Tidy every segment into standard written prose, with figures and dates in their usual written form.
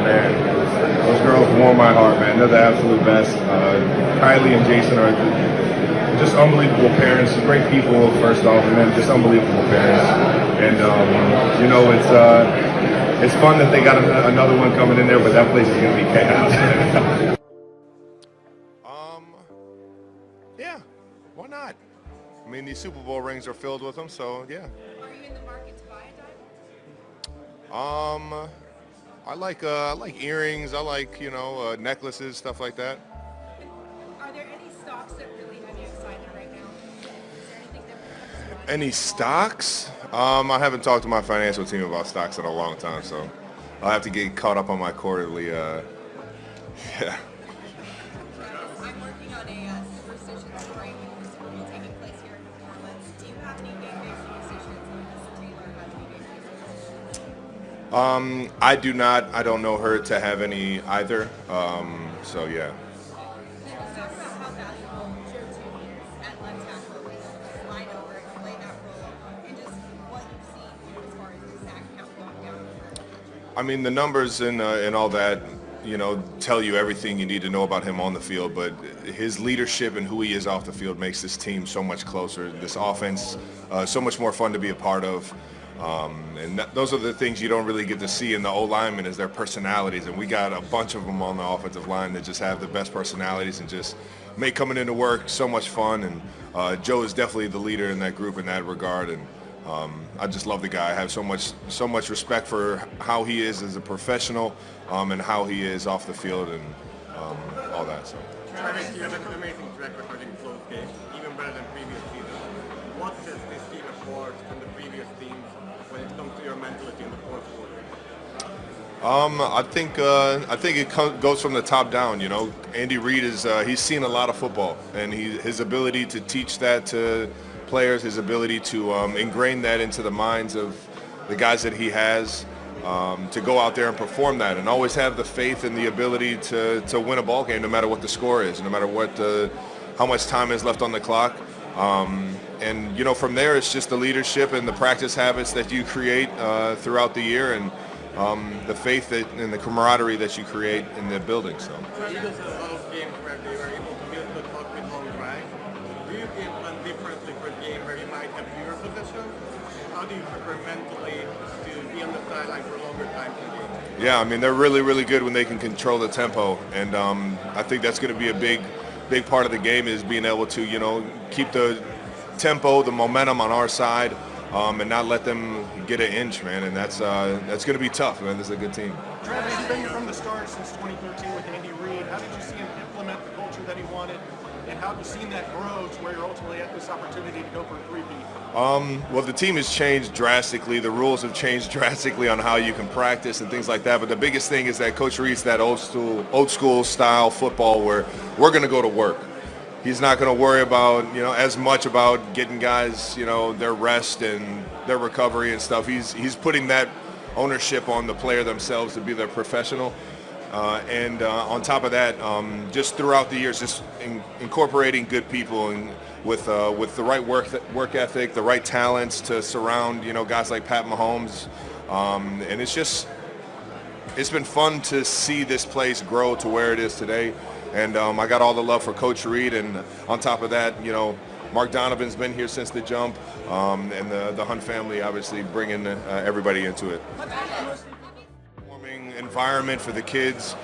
man. Those girls warm my heart, man. They're the absolute best. Kylie and Jason are just unbelievable parents, great people first off, and then just unbelievable parents. And it's fun that they got another one coming in there, but that place is gonna be chaos. Yeah, why not? I mean, these Super Bowl rings are filled with them, so yeah. Are you in the market to buy a diamond? I like earrings. I like necklaces, stuff like that. Are there any stocks that really have you excited right now? Is there anything that comes to mind? Any stocks? I haven't talked to my financial team about stocks in a long time, so I'll have to get caught up on my quarterly. Yeah. I'm working on a Superstitions parade, which will be taking place here in New Orleans. Do you have any game day superstitions? And Miss Taylor has any game day superstitions? I do not. I don't know her to have any either. So yeah. Can you talk about how valuable your 2 years at left tackle with line over and play that role, and just what you've seen as far as the sack count going down? I mean, the numbers and all that, tell you everything you need to know about him on the field, but his leadership and who he is off the field makes this team so much closer. This offense, so much more fun to be a part of. Those are the things you don't really get to see in the O-linemen is their personalities, and we got a bunch of them on the offensive line that just have the best personalities and just make coming into work so much fun. And Joe is definitely the leader in that group in that regard, and I just love the guy. I have so much respect for how he is as a professional, and how he is off the field and all that. So. Travis, you have an amazing track record in close games, even better than previous seasons. What sets this team apart from the previous teams when it comes to your mentality in the fourth quarter? I think it goes from the top down. Andy Reid he's seen a lot of football, and his ability to teach that to players, his ability to ingrain that into the minds of the guys that he has, to go out there and perform that, and always have the faith and the ability to win a ball game no matter what the score is, no matter how much time is left on the clock. And from there it's just the leadership and the practice habits that you create throughout the year, and the faith and the camaraderie that you create in the building. So. The Eagles have a lot of games where they were able to build the clock with long drives. Do you game plan differently for a game where you might have fewer possessions? How do you prepare mentally to be on the sideline for a longer time in the game? Yeah, I mean, they're really, really good when they can control the tempo, and I think that's going to be a big part of the game is being able to, keep the tempo, the momentum on our side, and not let them get an inch, man. And that's going to be tough, man. This is a good team. Travis, you've been here from the start since 2013 with Andy Reid. How did you see him implement the culture that he wanted, and how have you seen that grow to where you're ultimately at this opportunity to go for a three-peat? Well, the team has changed drastically. The rules have changed drastically on how you can practice and things like that. But the biggest thing is that Coach Reid's that old school style football where we're going to go to work. He's not going to worry about, as much about getting guys, their rest and their recovery and stuff. He's putting that ownership on the player themselves to be their professional. And on top of that, just throughout the years, just incorporating good people and with the right work ethic, the right talents to surround, guys like Pat Mahomes. And it's been fun to see this place grow to where it is today. And I got all the love for Coach Reid, and on top of that, Mark Donovan's been here since the jump, and the Hunt family obviously bringing everybody into it. Warming environment for the kids.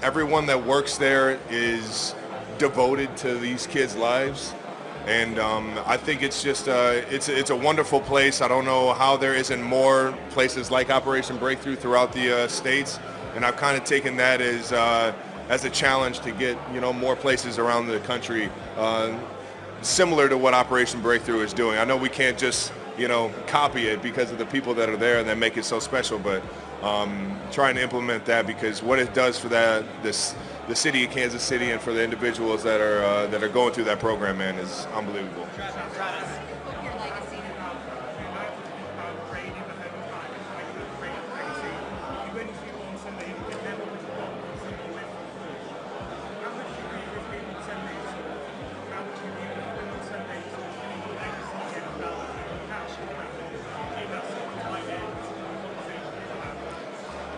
Everyone that works there is devoted to these kids' lives, and I think it's just it's a wonderful place. I don't know how there isn't more places like Operation Breakthrough throughout the states, and I've kind of taken that as a challenge to get more places around the country similar to what Operation Breakthrough is doing. I know we can't just copy it because of the people that are there and that make it so special, but trying to implement that, because what it does for the city of Kansas City and for the individuals that are going through that program, man, is unbelievable.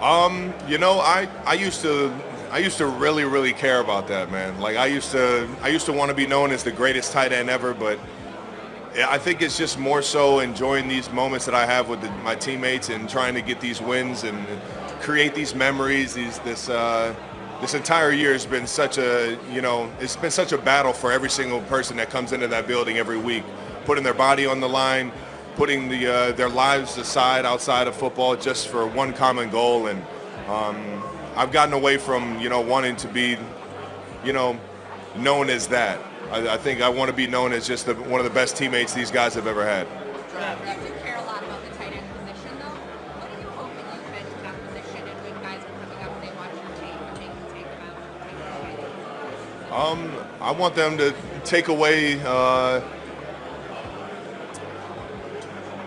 I used to really care about that, man. Like I used to want to be known as the greatest tight end ever, but I think it's just more so enjoying these moments that I have with my teammates and trying to get these wins and create these memories. This entire year has been it's been such a battle for every single person that comes into that building every week, putting their body on the line, putting their lives aside outside of football just for one common goal. And I've gotten away from wanting to be known as that. I think I want to be known as just one of the best teammates these guys have ever had. You do care a lot about the tight end position, though. What are you hoping you fit to that position, and when guys are coming up, they watch your tape and they can take them out? I want them to take away.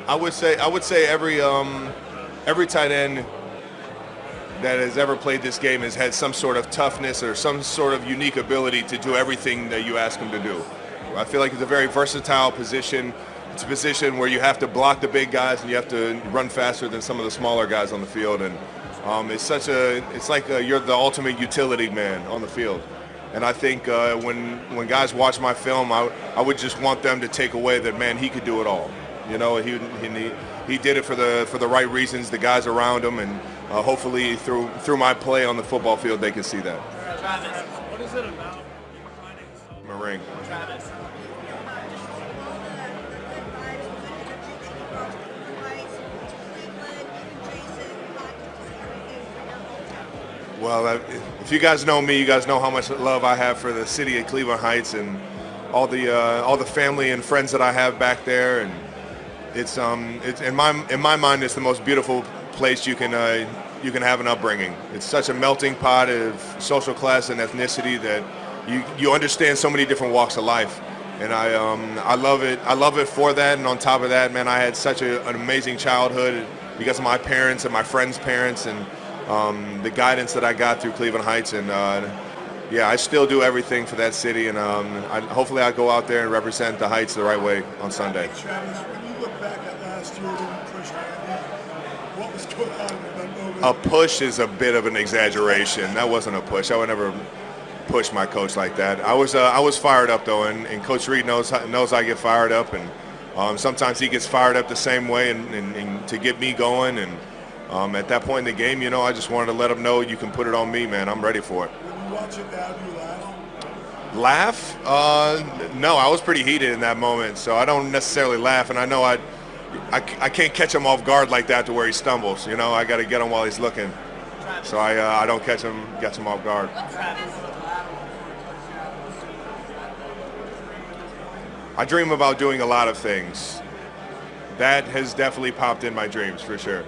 I would say every tight end that has ever played this game has had some sort of toughness or some sort of unique ability to do everything that you ask them to do. I feel like it's a very versatile position. It's a position where you have to block the big guys and you have to run faster than some of the smaller guys on the field. And it's like you're the ultimate utility man on the field. And I think when guys watch my film, I would just want them to take away that, man, he could do it all. He did it for the right reasons. The guys around him, and hopefully through my play on the football field, they can see that. Travis, what is it about My ring. Travis? Well, if you guys know me, you guys know how much love I have for the city of Cleveland Heights and all the family and friends that I have back there. And it's in my mind, it's the most beautiful place you can have an upbringing. It's such a melting pot of social class and ethnicity that you understand so many different walks of life. And I love it. I love it for that. And on top of that, man, I had such an amazing childhood because of my parents and my friends' parents and the guidance that I got through Cleveland Heights. And I still do everything for that city. And hopefully I go out there and represent the Heights the right way on Sunday. Travis, when you look back at last year when you pushed Andy, what was going on with that A push is a bit of an exaggeration. That wasn't a push. I would never push my coach like that. I was fired up though, and Coach Reed knows I get fired up, and sometimes he gets fired up the same way, and to get me going. And at that point in the game, I just wanted to let him know you can put it on me, man. I'm ready for it. When you watch it now, do you laugh? Laugh? No, I was pretty heated in that moment, so I don't necessarily laugh, and I know I can't catch him off guard like that to where he stumbles. I got to get him while he's looking, so I don't catch him off guard. I dream about doing a lot of things. That has definitely popped in my dreams for sure.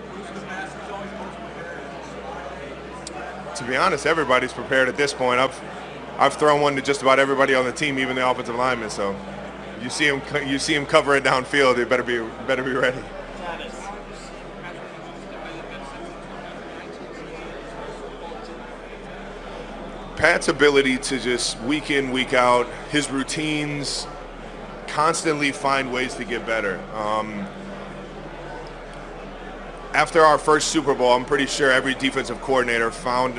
To be honest, everybody's prepared at this point. I've thrown one to just about everybody on the team, even the offensive linemen. So you see him cover it downfield. You better be ready. Pat's ability to just week in, week out, his routines, constantly find ways to get better. After our first Super Bowl, I'm pretty sure every defensive coordinator found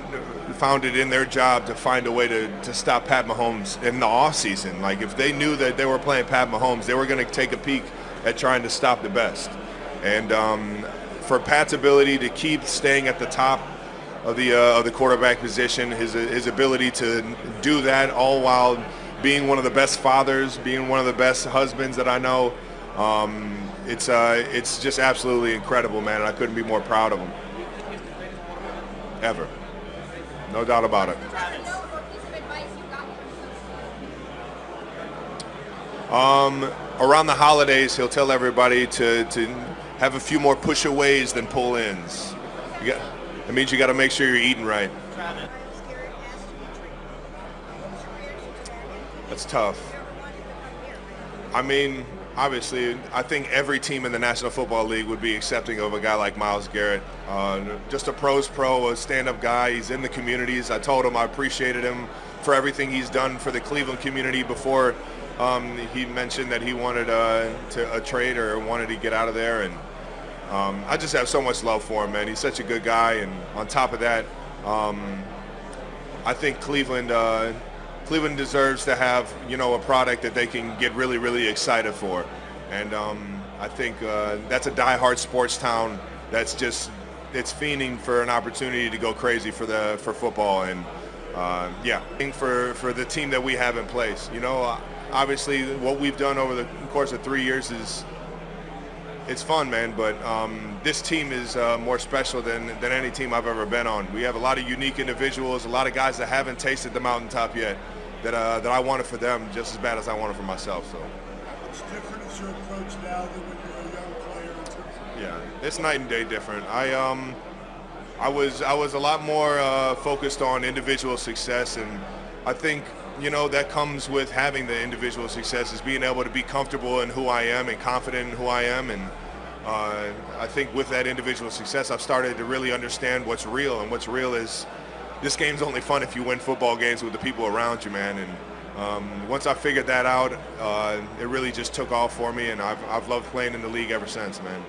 it in their job to find a way to stop Pat Mahomes in the offseason. Like if they knew that they were playing Pat Mahomes, they were going to take a peek at trying to stop the best. And for Pat's ability to keep staying at the top of the quarterback position, his ability to do that all while being one of the best fathers, being one of the best husbands that I know, it's just absolutely incredible, man. And I couldn't be more proud of him. Ever. No doubt about it. Around the holidays, he'll tell everybody to have a few more push-aways than pull-ins. That means you got to make sure you're eating right. That's tough. I mean, obviously, I think every team in the National Football League would be accepting of a guy like Myles Garrett. Just a pro's pro, a stand-up guy. He's in the communities. I told him I appreciated him for everything he's done for the Cleveland community before he mentioned that he wanted a trade or wanted to get out of there. And I just have so much love for him, man. He's such a good guy, and on top of that, I think Cleveland deserves to have, you know, a product that they can get really, really excited for. And I think that's a diehard sports town that's just, it's fiending for an opportunity to go crazy for football. And yeah, for the team that we have in place. You know, obviously what we've done over the course of 3 years it's fun, man, but this team is more special than any team I've ever been on. We have a lot of unique individuals, a lot of guys that haven't tasted the mountaintop yet, that I wanted for them just as bad as I wanted for myself. So. What's different is your approach now than when you were a young player in terms of... Yeah, it's night and day different. I was a lot more focused on individual success, and I think, you know, that comes with having the individual success, is being able to be comfortable in who I am and confident in who I am. And I think with that individual success, I've started to really understand what's real. And what's real is this game's only fun if you win football games with the people around you, man. And once I figured that out, it really just took off for me, and I've loved playing in the league ever since, man.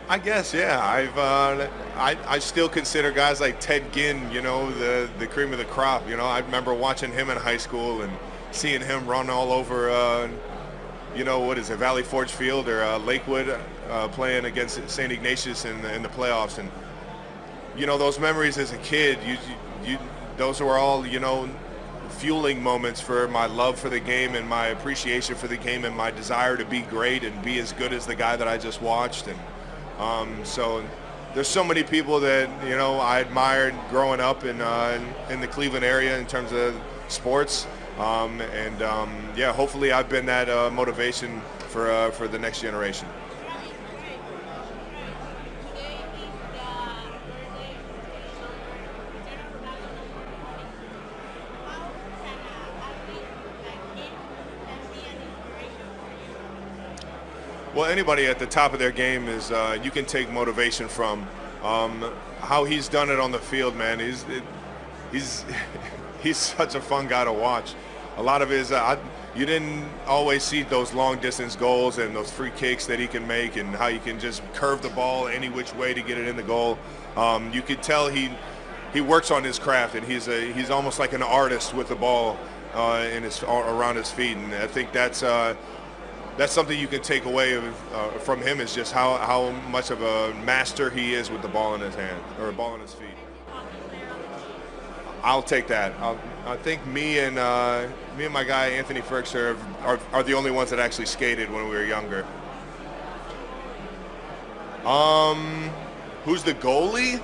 I guess, yeah. I still consider guys like Ted Ginn, you know, the cream of the crop. You know, I remember watching him in high school and seeing him run all over, you know, what is it, Valley Forge Field or Lakewood, playing against St. Ignatius in the playoffs. And you know, those memories as a kid, those were all, you know, fueling moments for my love for the game and my appreciation for the game and my desire to be great and be as good as the guy that I just watched. And so there's so many people that, you know, I admired growing up in the Cleveland area in terms of sports. Yeah, hopefully I've been that motivation for the next generation. Well, anybody at the top of their game is you can take motivation from. How he's done it on the field, man. He's such a fun guy to watch. A lot of his you didn't always see those long distance goals and those free kicks that he can make, and how he can just curve the ball any which way to get it in the goal. You could tell he works on his craft, and he's almost like an artist with the ball around his feet, and I think that's something you can take away from him, is just how much of a master he is with the ball in his hand, or ball in his feet. I'll take that. I think me and my guy Anthony Ferkser are the only ones that actually skated when we were younger. Who's the goalie?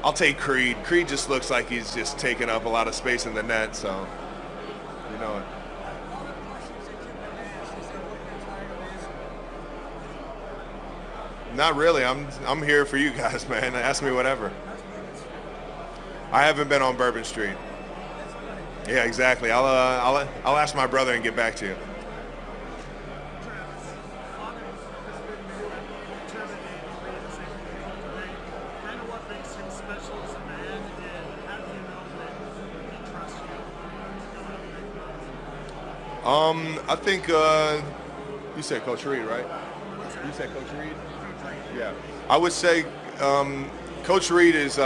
I'll take Creed. Creed just looks like he's just taking up a lot of space in the net, so you know it. Not really. I'm here for you guys, man. Ask me whatever. I haven't been on Bourbon Street. Yeah, exactly. I'll ask my brother and get back to you. I think you said Coach Reed, right? You said Coach Reed? Yeah. I would say Coach Reed is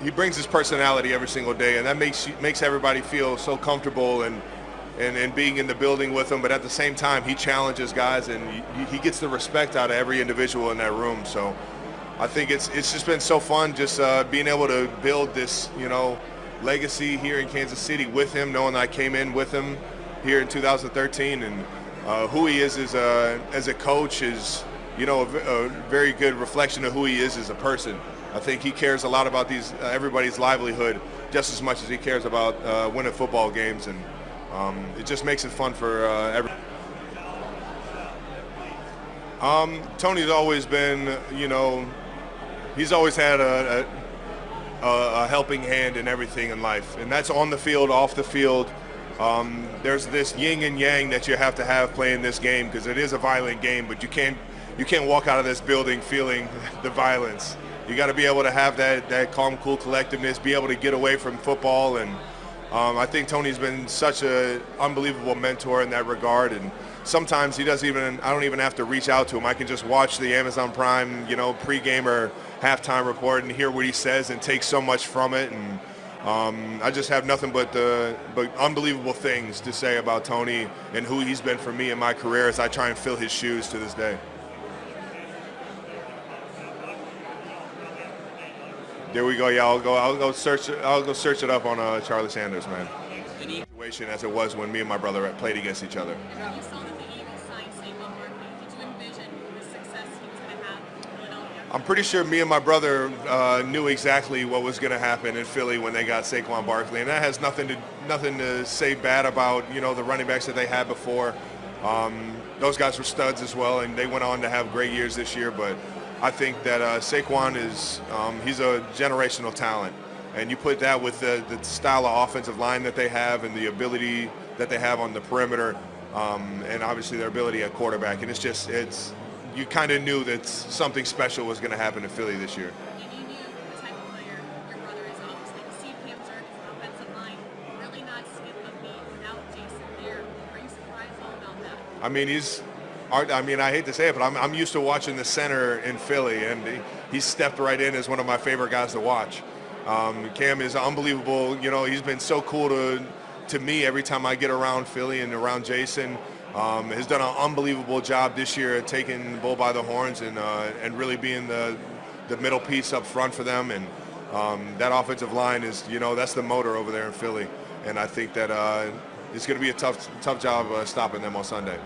he brings his personality every single day, and that makes everybody feel so comfortable and being in the building with him. But at the same time, he challenges guys, and he gets the respect out of every individual in that room. So I think it's just been so fun just being able to build this, you know, legacy here in Kansas City with him, knowing that I came in with him here in 2013, and who he is as a coach is, you know, a very good reflection of who he is as a person. I think he cares a lot about everybody's livelihood just as much as he cares about winning football games, and it just makes it fun for everyone. Tony's always been, you know, he's always had a helping hand in everything in life, and that's on the field, off the field. There's this yin and yang that you have to have playing this game, because it is a violent game, but you can't you can't walk out of this building feeling the violence. You got to be able to have that calm, cool collectiveness, be able to get away from football. And I think Tony's been such an unbelievable mentor in that regard. And sometimes I don't even have to reach out to him. I can just watch the Amazon Prime, pregame or halftime report and hear what he says and take so much from it. And I just have nothing but unbelievable things to say about Tony and who he's been for me in my career as I try and fill his shoes to this day. There we go. Yeah, I'll go search it up on Charlie Sanders, man. Situation as it was when me and my brother played against each other. You saw that the Eagles signed Saquon Barkley. Did you envision the success he was going to have in Philadelphia? I'm pretty sure me and my brother knew exactly what was going to happen in Philly when they got Saquon Barkley, and that has nothing to say bad about the running backs that they had before. Those guys were studs as well, and they went on to have great years this year. But I think that Saquon he's a generational talent, and you put that with the style of offensive line that they have and the ability that they have on the perimeter, and obviously their ability at quarterback, and you kind of knew that something special was going to happen in Philly this year. And you knew the type of player your brother is. Obviously, to see Cam Jerk's offensive line really not skip a beat without Jason there. Are you surprised all about that? I mean, I hate to say it, but I'm used to watching the center in Philly, and he stepped right in as one of my favorite guys to watch. Cam is unbelievable. He's been so cool to me every time I get around Philly and around Jason. Has done an unbelievable job this year at taking the bull by the horns and really being the middle piece up front for them. And that offensive line is, that's the motor over there in Philly. And I think that it's going to be a tough job stopping them on Sunday.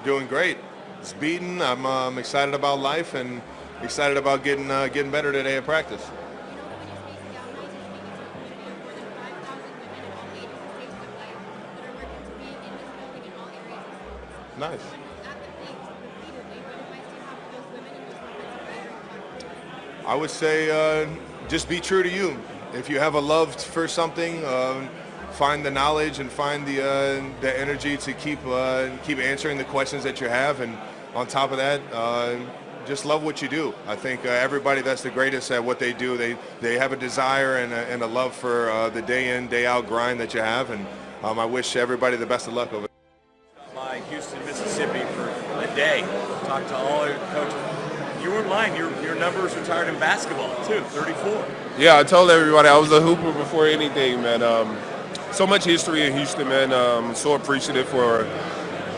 Doing great. It's beaten. I'm excited about life and excited about getting better today at practice. Nice. I would say just be true to you. If you have a love for something, find the knowledge and find the energy to keep answering the questions that you have, and on top of that, just love what you do. I think everybody that's the greatest at what they do, they have a desire and a love for the day in, day out grind that you have, and I wish everybody the best of luck over it. By Houston, Mississippi for a day. Talked to all your coaches. You weren't lying. Your numbers retired in basketball too, 34. Yeah, I told everybody I was a hooper before anything, man. So much history in Houston, man. I'm so appreciative for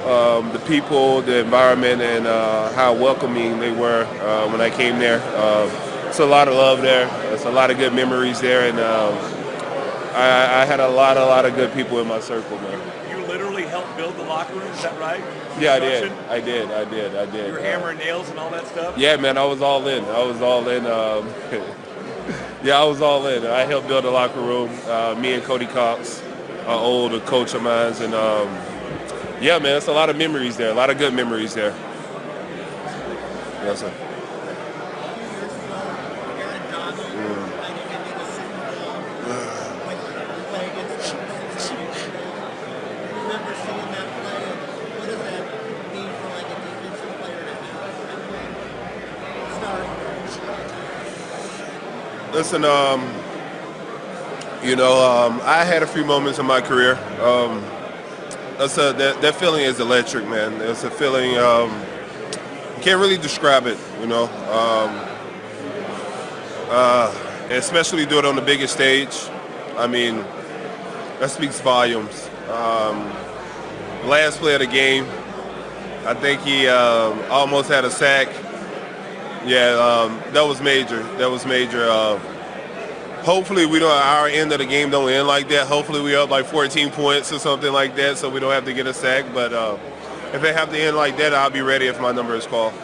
the people, the environment, and how welcoming they were when I came there. It's a lot of love there. It's a lot of good memories there, and I had a lot of good people in my circle, man. You literally helped build the locker room, is that right? Yeah, I did. You were hammering nails and all that stuff? Yeah, man, I was all in. Yeah, I was all in. I helped build the locker room. Me and Cody Cox, an old coach of mine, and yeah, man, it's a lot of memories there. A lot of good memories there. Yes, sir. Listen, I had a few moments in my career. That feeling is electric, man. It's a feeling, you can't really describe it, especially do it on the biggest stage. I mean, that speaks volumes. Last play of the game, I think he almost had a sack. Yeah, that was major. Hopefully our end of the game don't end like that. Hopefully we up like 14 points or something like that, so we don't have to get a sack. But if it have to end like that, I'll be ready if my number is called.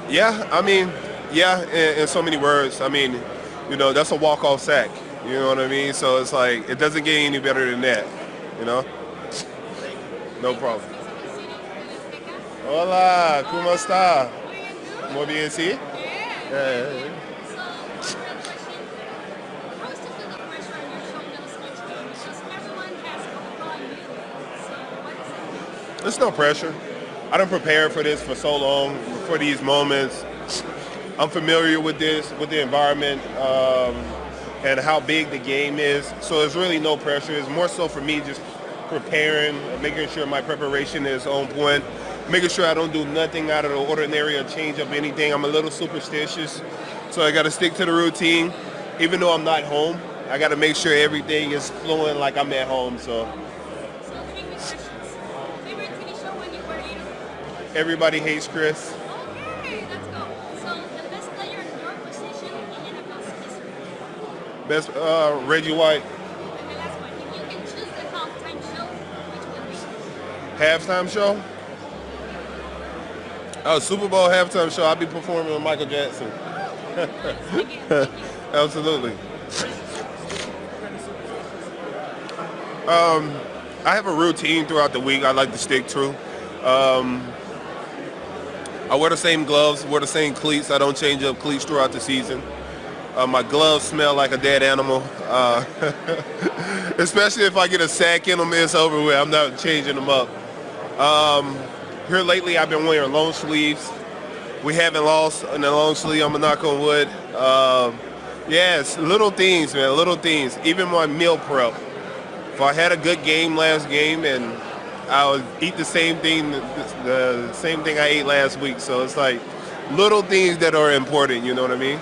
Yeah, I mean, yeah, in so many words. I mean, that's a walk-off sack. You know what I mean? So it's like, it doesn't get any better than that, you know? No problem. Hola, ¿cómo está? Muy bien, sí? Yeah. There's no pressure. I done prepared for this for so long, for these moments. I'm familiar with this, with the environment, and how big the game is. So there's really no pressure. It's more so for me just preparing, making sure my preparation is on point, making sure I don't do nothing out of the ordinary or change up anything. I'm a little superstitious, so I got to stick to the routine. Even though I'm not home, I got to make sure everything is flowing like I'm at home. So Everybody Hates Chris. Okay, let's go. So the best player in your position in NFL's history. Best Reggie White. And the last one, if you can choose the halftime show, which would be? Halftime show? Oh, Super Bowl halftime show. I'll be performing with Michael Jackson. Absolutely. I have a routine throughout the week I like to stick to. I wear the same gloves, wear the same cleats. I don't change up cleats throughout the season. My gloves smell like a dead animal. Especially if I get a sack in them, it's over with. I'm not changing them up. Here lately, I've been wearing long sleeves. We haven't lost in the long sleeve. I'm gonna knock on wood. Yes, little things, man, little things. Even my meal prep. If I had a good game last game, and I would eat the same thing I ate last week. So it's like little things that are important. You know what I mean?